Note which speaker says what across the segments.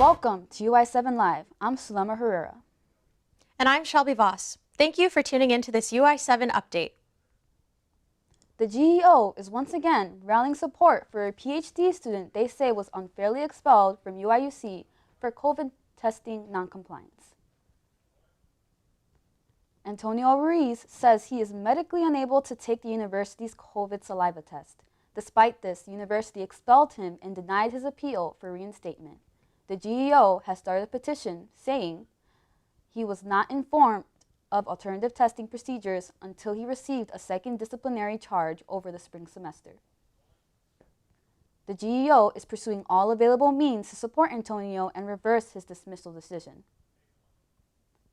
Speaker 1: Welcome to UI7 Live. I'm Sulema Herrera.
Speaker 2: And I'm Shelby Voss. Thank you for tuning in to this UI7 update.
Speaker 1: The GEO is once again rallying support for a PhD student they say was unfairly expelled from UIUC for COVID testing noncompliance. Antonio Ruiz says he is medically unable to take the university's COVID saliva test. Despite this, the university expelled him and denied his appeal for reinstatement. The GEO has started a petition saying he was not informed of alternative testing procedures until he received a second disciplinary charge over the spring semester. The GEO is pursuing all available means to support Antonio and reverse his dismissal decision.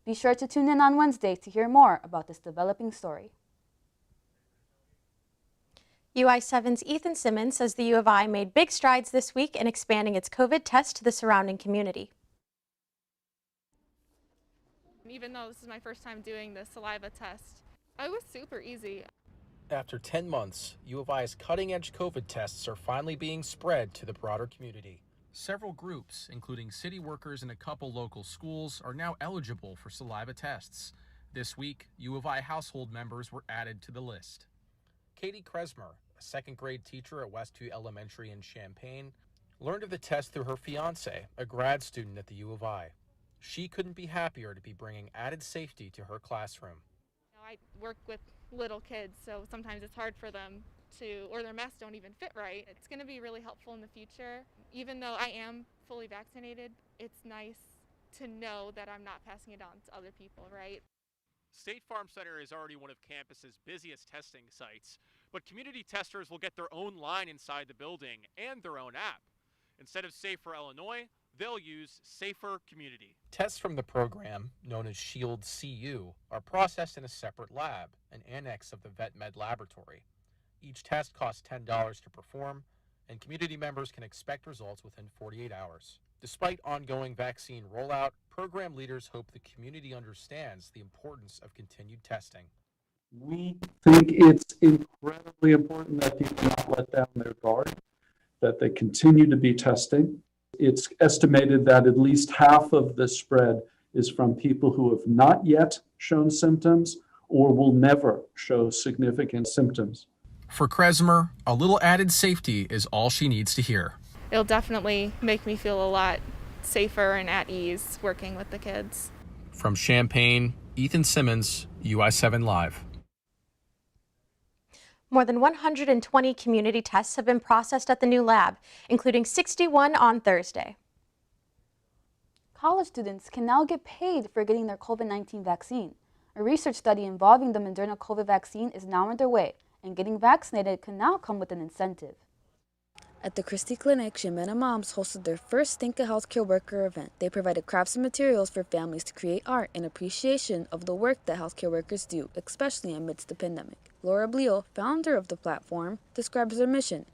Speaker 1: Be sure to tune in on Wednesday to hear more about this developing story.
Speaker 2: UI7's Ethan Simmons says the U of I made big strides this week in expanding its COVID test to the surrounding community.
Speaker 3: Even though this is my first time doing the saliva test, it was super easy.
Speaker 4: After 10 months, U of I's cutting-edge COVID tests are finally being spread to the broader community. Several groups, including city workers and a couple local schools, are now eligible for saliva tests. This week, U of I household members were added to the list. Katie Kresmer, a second-grade teacher at Westview Elementary in Champaign, learned of the test through her fiancé, a grad student at the U of I. She couldn't be happier to be bringing added safety to her classroom.
Speaker 3: I work with little kids, so sometimes it's hard for them or their masks don't even fit right. It's going to be really helpful in the future. Even though I am fully vaccinated, it's nice to know that I'm not passing it on to other people, right?
Speaker 5: State Farm Center is already one of campus's busiest testing sites, but community testers will get their own line inside the building and their own app. Instead of Safer Illinois, they'll use Safer Community.
Speaker 4: Tests from the program, known as Shield CU, are processed in a separate lab, an annex of the Vet Med laboratory. Each test costs $10 to perform, and community members can expect results within 48 hours. Despite ongoing vaccine rollout, program leaders hope the community understands the importance of continued testing.
Speaker 6: We think it's incredibly important that people not let down their guard, that they continue to be testing. It's estimated that at least half of the spread is from people who have not yet shown symptoms or will never show significant symptoms.
Speaker 4: For Kresmer, a little added safety is all she needs to hear.
Speaker 3: It'll definitely make me feel a lot safer and at ease working with the kids.
Speaker 4: From Champaign, Ethan Simmons, UI7 Live.
Speaker 2: More than 120 community tests have been processed at the new lab, including 61 on Thursday.
Speaker 1: College students can now get paid for getting their COVID-19 vaccine. A research study involving the Moderna COVID vaccine is now underway, and getting vaccinated can now come with an incentive. At the Christie Clinic, Ximena Moms hosted their first Think a Healthcare Worker event. They provided crafts and materials for families to create art in appreciation of the work that healthcare workers do, especially amidst the pandemic. Laura Bleal, founder of the platform, describes their mission.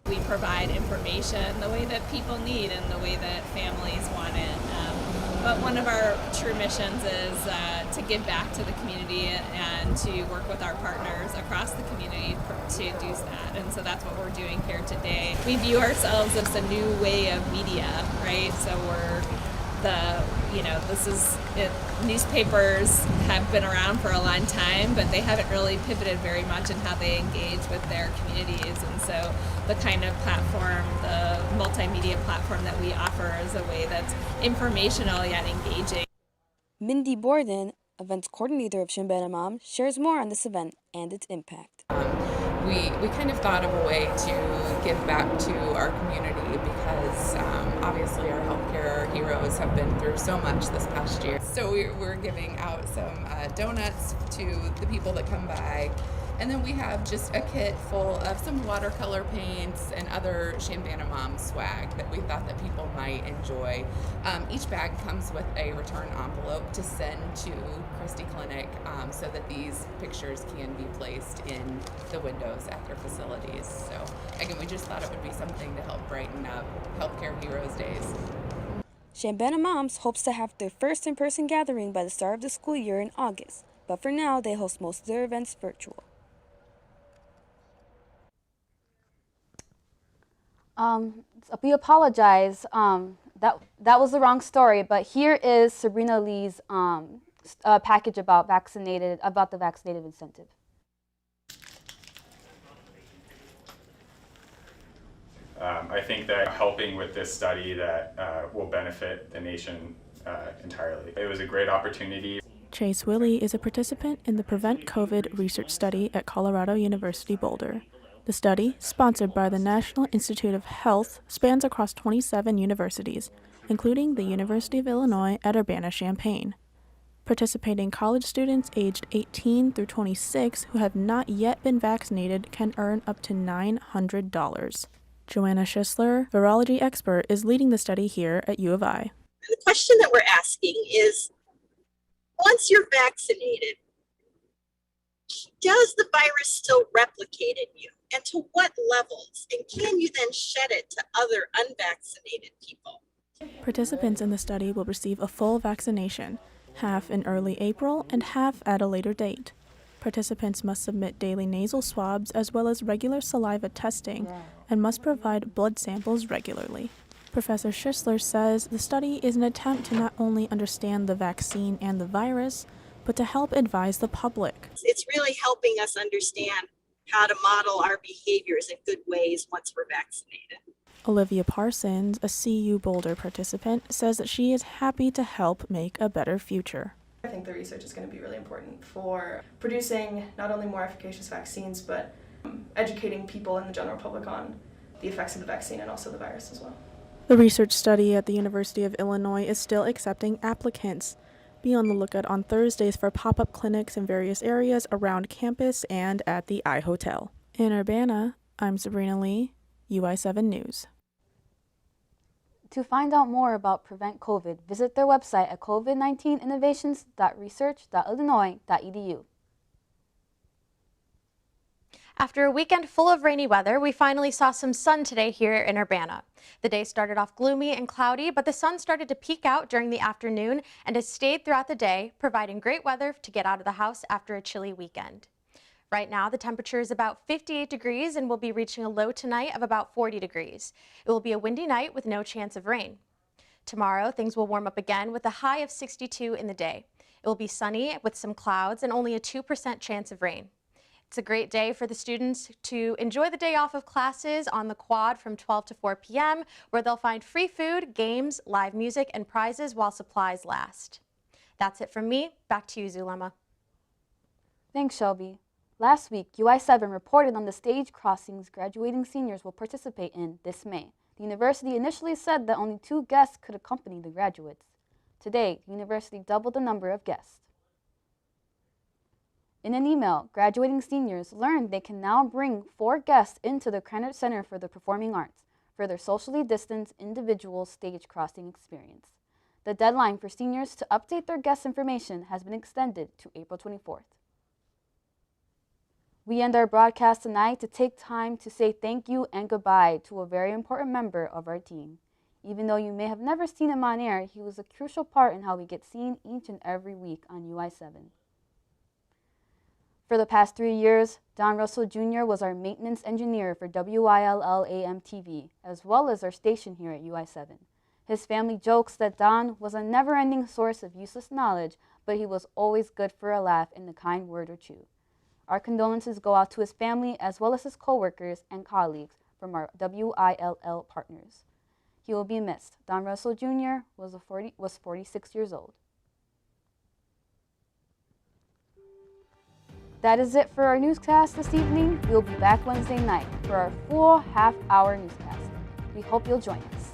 Speaker 7: We provide information the way that people need and the way that families want it. But one of our true missions is to give back to the community and to work with our partners across the community to do that. And so that's what we're doing here today. We view ourselves as a new way of media, right? So newspapers have been around for a long time, but they haven't really pivoted very much in how they engage with their communities. And so the kind of platform, the multimedia platform that we offer is a way that's informational yet engaging.
Speaker 1: Mindy Borden, events coordinator of Ximena Mom, shares more on this event and its impact.
Speaker 8: We kind of thought of a way to give back to our community because obviously our healthcare heroes have been through so much this past year. So we're giving out some donuts to the people that come by. And then we have just a kit full of some watercolor paints and other Champaign Mom swag that we thought that people might enjoy. Each bag comes with a return envelope to send to Christie Clinic so that these pictures can be placed in the windows at their facilities. So again, we just thought it would be something to help brighten up Healthcare Heroes Days.
Speaker 1: Champaign Moms hopes to have their first in-person gathering by the start of the school year in August, but for now they host most of their events virtual. We apologize. That was the wrong story, but here is Sabrina Lee's package about the vaccinated incentive.
Speaker 9: I think that helping with this study that will benefit the nation entirely. It was a great opportunity.
Speaker 10: Chase Willie is a participant in the Prevent COVID research study at Colorado University Boulder. The study, sponsored by the National Institute of Health, spans across 27 universities, including the University of Illinois at Urbana-Champaign. Participating college students aged 18 through 26 who have not yet been vaccinated can earn up to $900. Joanna Schisler, virology expert, is leading the study here at U of I.
Speaker 11: The question that we're asking is, once you're vaccinated, does the virus still replicate in you? And to what levels? And can you then shed it to other unvaccinated people?
Speaker 10: Participants in the study will receive a full vaccination, half in early April and half at a later date. Participants must submit daily nasal swabs as well as regular saliva testing and must provide blood samples regularly. Professor Schisler says the study is an attempt to not only understand the vaccine and the virus, but to help advise the public.
Speaker 11: It's really helping us understand how to model our behaviors in good ways once we're vaccinated.
Speaker 10: Olivia Parsons, a CU Boulder participant, says that she is happy to help make a better future.
Speaker 12: I think the research is going to be really important for producing not only more efficacious vaccines, but educating people in the general public on the effects of the vaccine and also the virus as well.
Speaker 10: The research study at the University of Illinois is still accepting applicants. Be on the lookout on Thursdays for pop-up clinics in various areas around campus and at the iHotel. In Urbana, I'm Sabrina Lee, UI7 News.
Speaker 1: To find out more about Prevent COVID, visit their website at covid19innovations.research.illinois.edu.
Speaker 2: After a weekend full of rainy weather, we finally saw some sun today here in Urbana. The day started off gloomy and cloudy, but the sun started to peek out during the afternoon and has stayed throughout the day, providing great weather to get out of the house after a chilly weekend. Right now, the temperature is about 58 degrees and will be reaching a low tonight of about 40 degrees. It will be a windy night with no chance of rain. Tomorrow, things will warm up again with a high of 62 in the day. It will be sunny with some clouds and only a 2% chance of rain. It's a great day for the students to enjoy the day off of classes on the quad from 12 to 4 p.m., where they'll find free food, games, live music, and prizes while supplies last. That's it from me. Back to you, Zulema.
Speaker 1: Thanks, Shelby. Last week, UI7 reported on the stage crossings graduating seniors will participate in this May. The university initially said that only 2 guests could accompany the graduates. Today, the university doubled the number of guests. In an email, graduating seniors learned they can now bring 4 guests into the Krannert Center for the Performing Arts for their socially distanced individual stage crossing experience. The deadline for seniors to update their guest information has been extended to April 24th. We end our broadcast tonight to take time to say thank you and goodbye to a very important member of our team. Even though you may have never seen him on air, he was a crucial part in how we get seen each and every week on UI7. For the past 3 years, Don Russell Jr. was our maintenance engineer for WILL-AM TV, as well as our station here at UI7. His family jokes that Don was a never-ending source of useless knowledge, but he was always good for a laugh and a kind word or two. Our condolences go out to his family as well as his co-workers and colleagues from our WILL partners. He will be missed. Don Russell Jr. was 46 years old. That is it for our newscast this evening. We'll be back Wednesday night for our full half-hour newscast. We hope you'll join us.